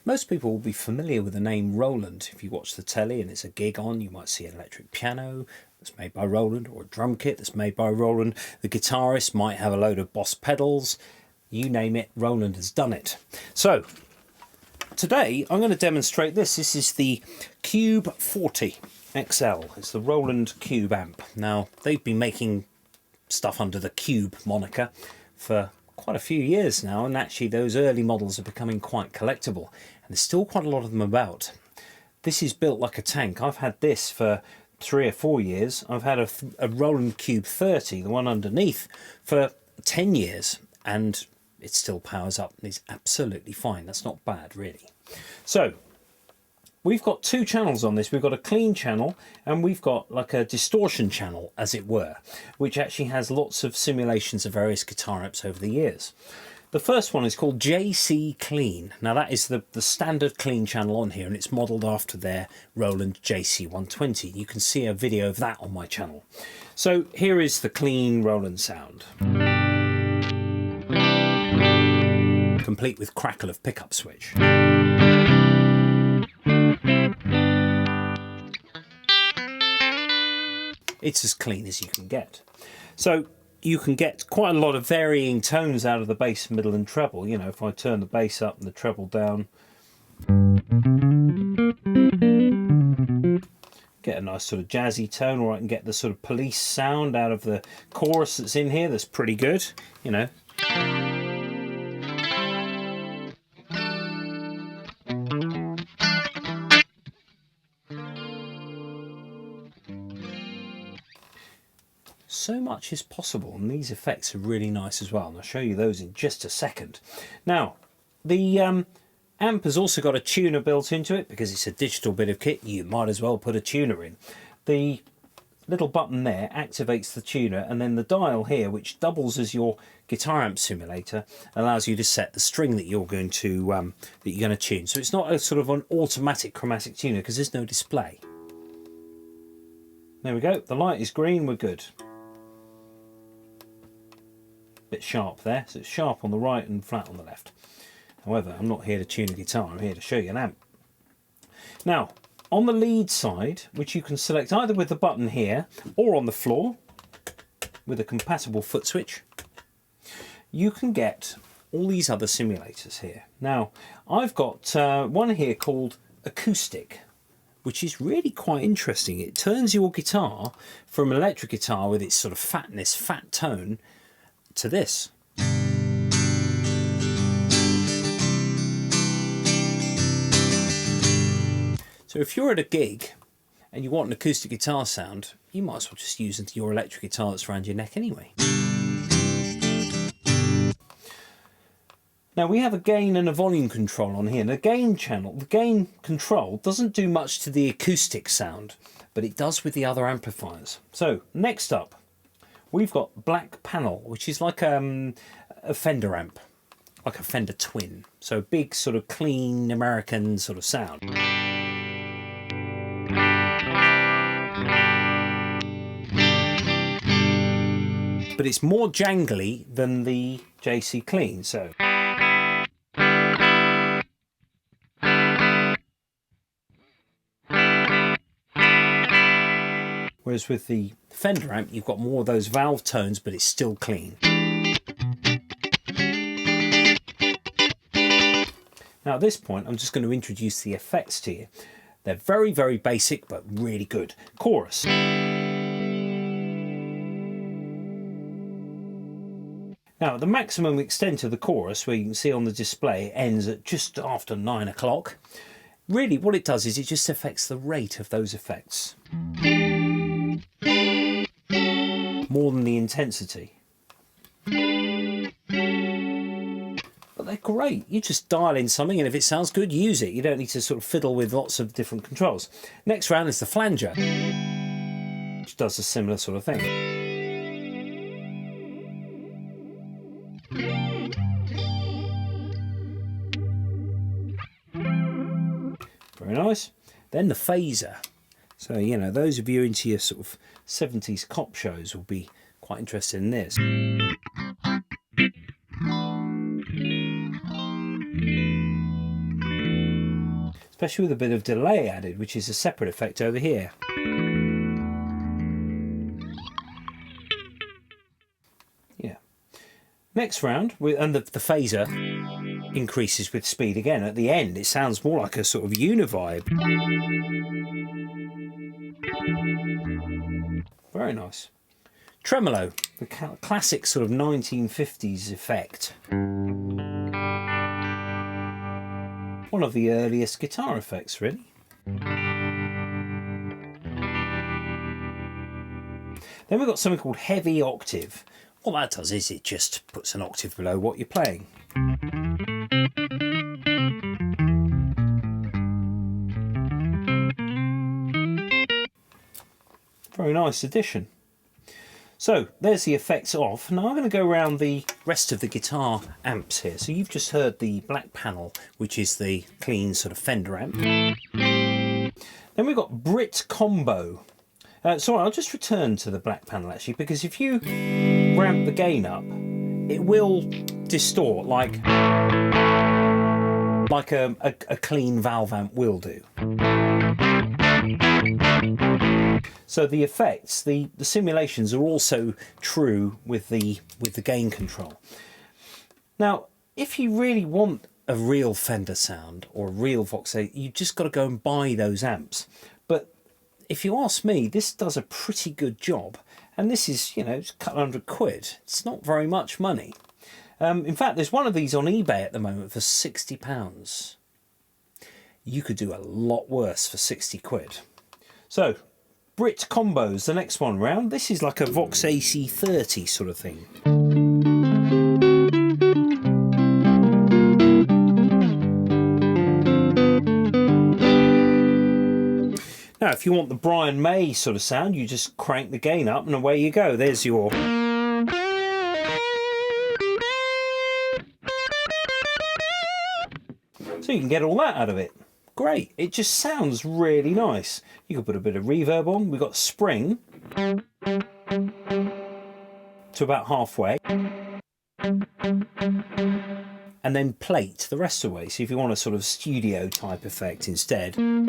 Most people will be familiar with the name Roland. If you watch the telly and it's a gig on, you might see an electric piano that's made by Roland, or a drum kit that's made by Roland. The guitarist might have a load of Boss pedals. You name it, Roland has done it. So today I'm going to demonstrate this. This is the Cube 40 XL. It's the Roland Cube amp. Now, they've been making stuff under the Cube moniker for quite a few years now, and actually those early models are becoming quite collectible, and there's still quite a lot of them about. This is built like a tank. I've had this for 3 or 4 years. I've had a Roland Cube 30, the one underneath, for 10 years, and it still powers up and is absolutely fine. That's not bad, really. So we've got 2 channels on this. We've got a clean channel and we've got like a distortion channel, as it were, which actually has lots of simulations of various guitar amps over the years. The first one is called Jcc Clean. Now that is the standard clean channel on here, and it's modelled after their Roland JC120. You can see a video of that on my channel. So here is the clean Roland sound, complete with crackle of pickup switch. It's as clean as you can get. So you can get quite a lot of varying tones out of the bass, middle and treble. You know, if I turn the bass up and the treble down, get a nice sort of jazzy tone, or I can get the sort of police sound out of the chorus that's in here. That's pretty good, you know. So much is possible, and these effects are really nice as well, and I'll show you those in just a second. Now, the amp has also got a tuner built into it. Because it's a digital bit of kit, you might as well put a tuner in. The little button there activates the tuner, and then the dial here, which doubles as your guitar amp simulator, allows you to set the string that you're going to tune. So it's not a sort of an automatic chromatic tuner, because there's no display. There we go, the light is green, we're good. Bit sharp there, so it's sharp on the right and flat on the left. However, I'm not here to tune a guitar, I'm here to show you an amp. Now, on the lead side, which you can select either with the button here or on the floor with a compatible foot switch, you can get all these other simulators here. Now, I've got one here called Acoustic, which is really quite interesting. It turns your guitar from an electric guitar with its sort of fatness, fat tone, to this. So if you're at a gig and you want an acoustic guitar sound, you might as well just use your electric guitar that's around your neck anyway. Now we have a gain and a volume control on here. The gain channel, the gain control doesn't do much to the acoustic sound, but it does with the other amplifiers. So next up, we've got Black Panel, which is like a Fender amp, like a Fender Twin. So big sort of clean American sort of sound. But it's more jangly than the Jcc Clean. So whereas with the Fender amp, you've got more of those valve tones, but it's still clean. Now at this point, I'm just going to introduce the effects to you. They're very, very basic, but really good. Chorus. Now, the maximum extent of the chorus, where you can see on the display, ends at just after 9 o'clock. Really, what it does is it just affects the rate of those effects more than the intensity. But they're great. You just dial in something, and if it sounds good, use it. You don't need to sort of fiddle with lots of different controls. Next round is the flanger, which does a similar sort of thing. Very nice. Then the phaser. So, you know, those of you into your sort of 70s cop shows will be quite interested in this. especially with a bit of delay added, which is a separate effect over here. Yeah. Next round, and the phaser increases with speed again. At the end, it sounds more like a sort of univibe. Very nice. Tremolo, the classic sort of 1950s effect. One of the earliest guitar effects, really. Then we've got something called heavy octave. What that does is it just puts an octave below what you're playing. Very nice addition. So there's the effects off. Now I'm going to go around the rest of the guitar amps here. So you've just heard the black panel, which is the clean sort of Fender amp. Then we've got Brit Combo. Sorry, I'll just return to the black panel actually, because if you ramp the gain up, it will distort like a clean valve amp will do. So the effects, the simulations are also true with the gain control. Now, if you really want a real Fender sound or a real Vox 8, you've just got to go and buy those amps. But if you ask me, this does a pretty good job. And this is, you know, it's a couple £100. It's not very much money. In fact, there's one of these on eBay at the moment for £60. You could do a lot worse for 60 quid. So, Brit Combos, the next one round. This is like a Vox AC30 sort of thing. Now, if you want the Brian May sort of sound, you just crank the gain up and away you go. There's your... So you can get all that out of it. Great, it just sounds really nice. You can put a bit of reverb on. We've got spring to about halfway, and then plate the rest of the way. So if you want a sort of studio type effect instead, you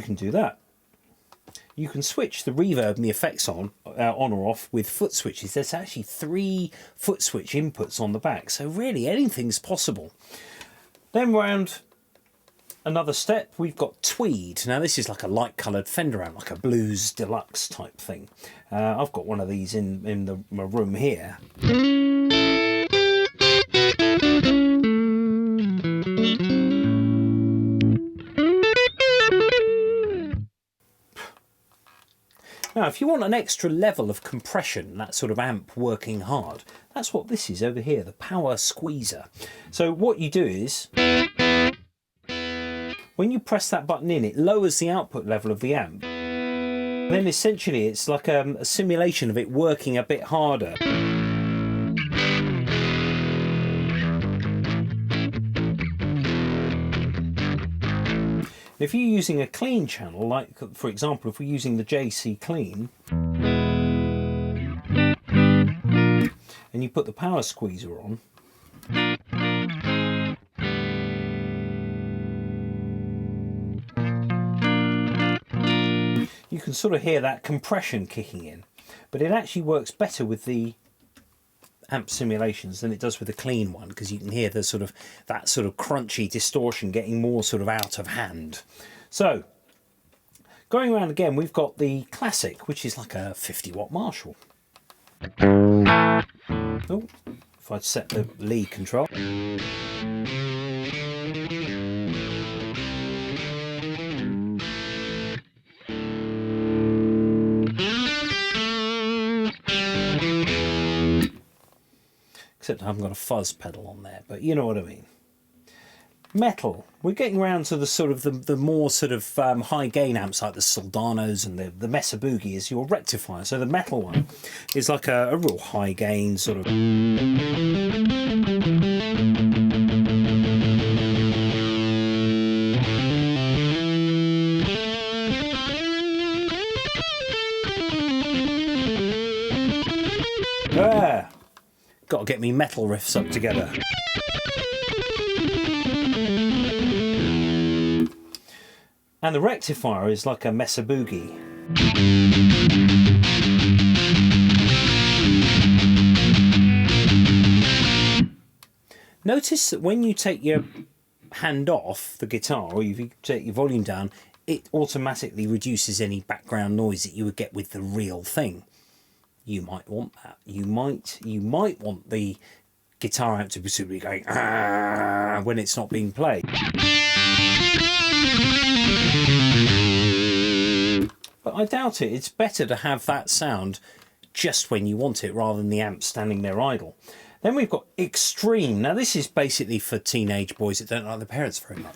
can do that. You can switch the reverb and the effects on or off with foot switches. There's actually 3 foot switch inputs on the back, so really anything's possible. Then round another step, we've got Tweed. Now this is like a light coloured Fender amp, like a blues deluxe type thing. I've got one of these in my room here. Now, if you want an extra level of compression, that sort of amp working hard, that's what this is over here, the power squeezer. So what you do is, when you press that button in, it lowers the output level of the amp. Then essentially it's like a simulation of it working a bit harder. If you're using a clean channel, like for example, if we're using the Jcc Clean, and you put the power squeezer on, you can sort of hear that compression kicking in, but it actually works better with the amp simulations than it does with the clean one, because you can hear the sort of that sort of crunchy distortion getting more sort of out of hand. So going around again, we've got the classic, which is like a 50-watt Marshall. Oh, if I'd set the lead control. Except I haven't got a fuzz pedal on there, but you know what I mean. Metal. We're getting around to the sort of the more sort of high gain amps like the Soldanos and the Mesa Boogie is your rectifier. So the metal one is like a real high gain sort of. Ah, got to get me metal riffs up together. And the rectifier is like a Mesa Boogie. Notice that when you take your hand off the guitar, or if you take your volume down, it automatically reduces any background noise that you would get with the real thing. You might want that. You might want the guitar amp to be simply going ah when it's not being played. But I doubt it. It's better to have that sound just when you want it rather than the amp standing there idle. Then we've got Extreme. Now this is basically for teenage boys that don't like their parents very much.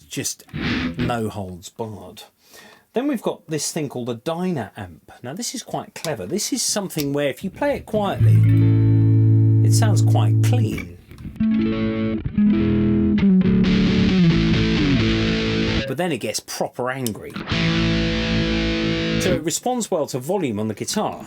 Just no holds barred. Then we've got this thing called a Dyna amp. Now this is quite clever. This is something where if you play it quietly, it sounds quite clean. But then it gets proper angry. So it responds well to volume on the guitar.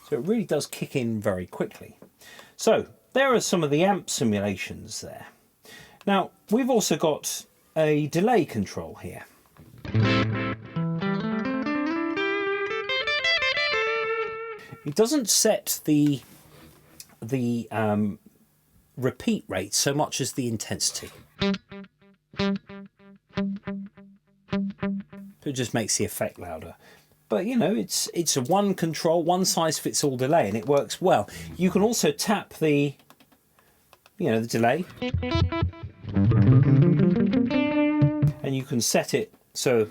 So it really does kick in very quickly. So there are some of the amp simulations there. Now we've also got a delay control here. It doesn't set the repeat rate so much as the intensity. It just makes the effect louder. But you know, it's a one control, one size fits all delay, and it works well. You can also tap the, you know, the delay, and you can set it so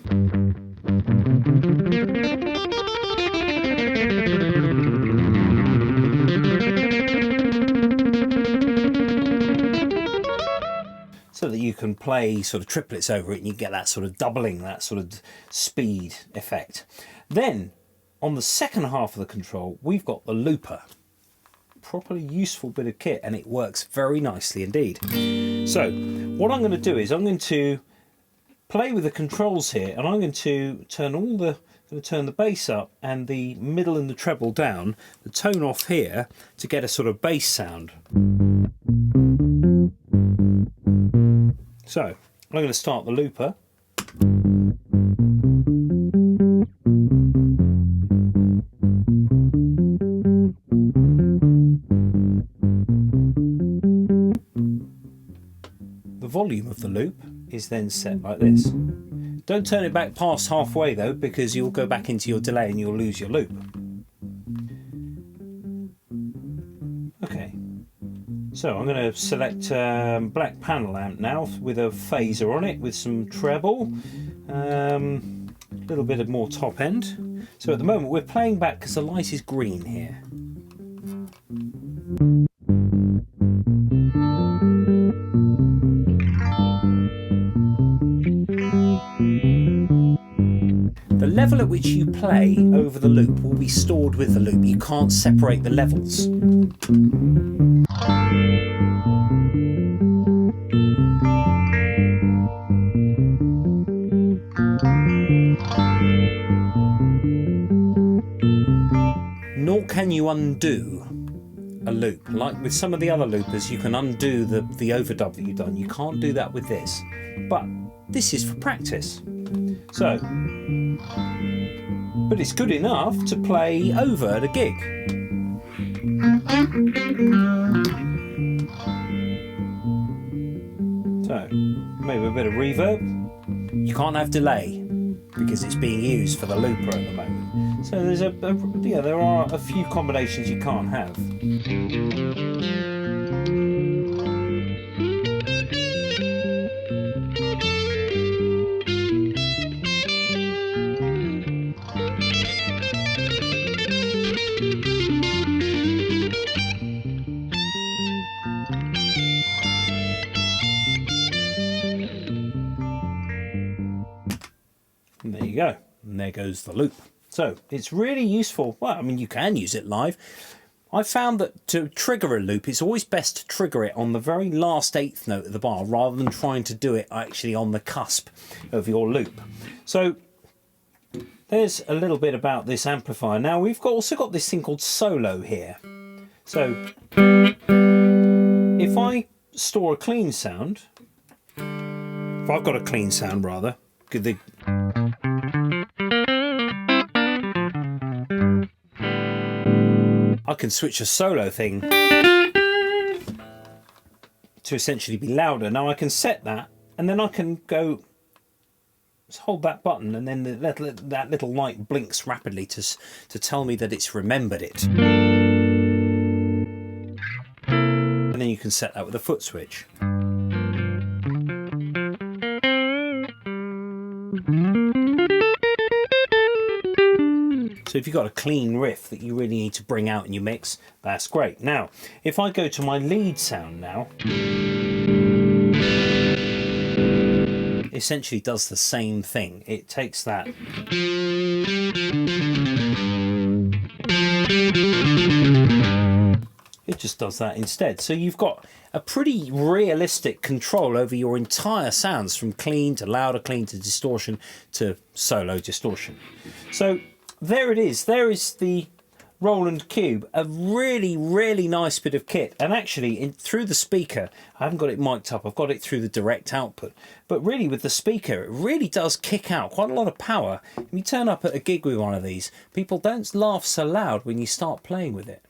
that you can play sort of triplets over it and you get that sort of doubling, that sort of speed effect. Then on the second half of the control we've got the looper. Properly useful bit of kit, and it works very nicely indeed. So what I'm going to do is I'm going to play with the controls here, and I'm going to turn the bass up and the middle and the treble down, the tone off here to get a sort of bass sound. So I'm going to start the looper. The volume of the loop is then set like this. Don't turn it back past halfway though, because you'll go back into your delay and you'll lose your loop. Okay. So I'm going to select black panel amp now with a phaser on it with some treble, a little bit of more top end. So at the moment we're playing back because the light is green here. The level at which you play over the loop will be stored with the loop. You can't separate the levels. Nor can you undo a loop. Like with some of the other loopers, you can undo the overdub that you've done. You can't do that with this. But this is for practice. So, but it's good enough to play over at a gig. So, maybe a bit of reverb. You can't have delay because it's being used for the looper at the moment. So there's there are a few combinations you can't have. And there you go. And there goes the loop. So it's really useful. Well, I mean, you can use it live. I found that to trigger a loop, it's always best to trigger it on the very last eighth note of the bar rather than trying to do it actually on the cusp of your loop. So there's a little bit about this amplifier. Now we've also got this thing called solo here. So if I store a clean sound, if I've got a clean sound rather, I can switch a solo thing to essentially be louder. Now I can set that, and then I can go, just hold that button, and then that little light blinks rapidly to tell me that it's remembered it. And then you can set that with a foot switch. So if you've got a clean riff that you really need to bring out in your mix, that's great. Now, if I go to my lead sound now, it essentially does the same thing. It takes that it just does that instead. So you've got a pretty realistic control over your entire sounds, from clean to louder clean to distortion to solo distortion. So there it is. There is the Roland Cube, a really, really nice bit of kit. And actually, through the speaker, I haven't got it mic'd up, I've got it through the direct output. But really, with the speaker, it really does kick out quite a lot of power. If you turn up at a gig with one of these, people don't laugh so loud when you start playing with it.